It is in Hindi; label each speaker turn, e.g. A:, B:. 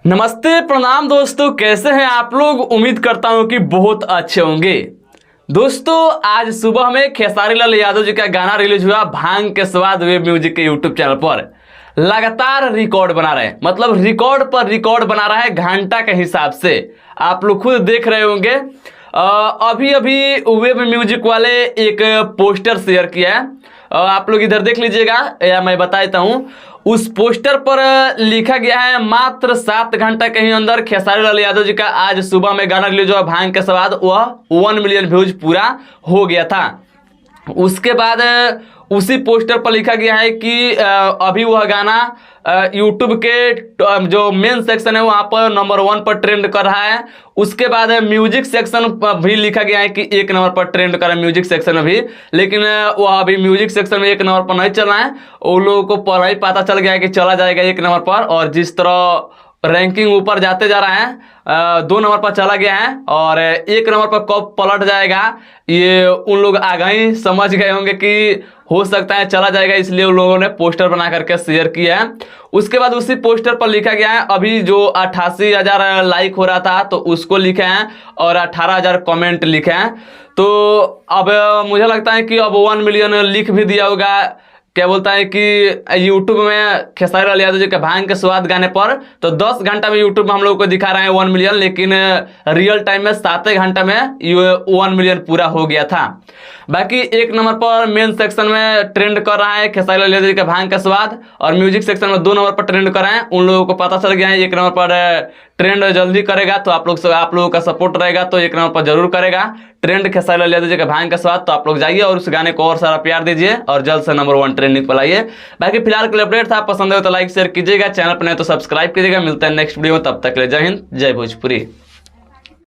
A: नमस्ते प्रणाम दोस्तों, कैसे हैं आप लोग। उम्मीद करता हूं कि बहुत अच्छे होंगे। दोस्तों आज सुबह में खेसारी लाल यादव जी का गाना रिलीज हुआ भांग के स्वाद वेब म्यूजिक के यूट्यूब चैनल पर। लगातार रिकॉर्ड बना रहे हैं, मतलब रिकॉर्ड पर रिकॉर्ड बना रहा है घंटा के हिसाब से। आप लोग खुद देख रहे होंगे। अभी अभी वेब म्यूजिक वाले एक पोस्टर शेयर किया है, आप लोग इधर देख लीजिएगा या मैं बता देता हूँ। उस पोस्टर पर लिखा गया है मात्र 7 घंटा के ही अंदर खेसारी लाल यादव जी का आज सुबह में गाना रिलीज हुआ भांग के स्वाद, वह 1 मिलियन व्यूज पूरा हो गया था। उसके बाद उसी पोस्टर पर लिखा गया है कि अभी वह गाना यूट्यूब के जो मेन सेक्शन है वहाँ पर नंबर 1 पर ट्रेंड कर रहा है। उसके बाद म्यूजिक सेक्शन भी लिखा गया है कि 1 नंबर पर ट्रेंड कर रहा है म्यूजिक सेक्शन में भी, लेकिन वह अभी म्यूजिक सेक्शन में 1 नंबर पर नहीं चल रहा है। उन लोगों को पहले ही पता चल गया है कि चला जाएगा 1 नंबर पर, और जिस तरह रैंकिंग ऊपर जाते जा रहा है 2 नंबर पर चला गया है और 1 नंबर पर कब पलट जाएगा ये उन लोग आगे ही समझ गए होंगे कि हो सकता है चला जाएगा, इसलिए उन लोगों ने पोस्टर बना करके शेयर किया है। उसके बाद उसी पोस्टर पर लिखा गया है अभी जो 88,000 लाइक हो रहा था तो उसको लिखे हैं और 18,000 कमेंट लिखे हैं। तो अब मुझे लगता है कि अब 1 मिलियन लिख भी दिया होगा। क्या बोलता है कि यूट्यूब में खेसारी लाल यादव जी के भांग के स्वाद गाने पर तो 10 घंटा में यूट्यूब में हम लोग को दिखा रहे हैं 1 मिलियन, लेकिन रियल टाइम में 7 घंटा में 1 मिलियन पूरा हो गया था। बाकी 1 नंबर पर मेन सेक्शन में ट्रेंड कर रहा है खेसारी लाल यादव जी के भांग का स्वाद, और म्यूजिक सेक्शन में 2 नंबर पर ट्रेंड कर रहे हैं। उन लोगों को पता चल गया है 1 नंबर पर ट्रेंड जल्दी करेगा, तो आप लोगों का सपोर्ट रहेगा तो 1 नंबर पर जरूर करेगा ट्रेंड खेसारी लाल यादव जी के भांग का स्वाद। तो आप लोग जाइए और उस गाने को और सारा प्यार दीजिए और जल्द से नंबर 1 ट्रेंडिंग पर लाइए। बाकी फिलहाल के लिए अपडेट था, पसंद है तो लाइक शेयर कीजिएगा, चैनल पर नहीं तो सब्सक्राइब कीजिएगा। मिलते हैं नेक्स्ट वीडियो में, तब तक के लिए जय हिंद जय भोजपुरी।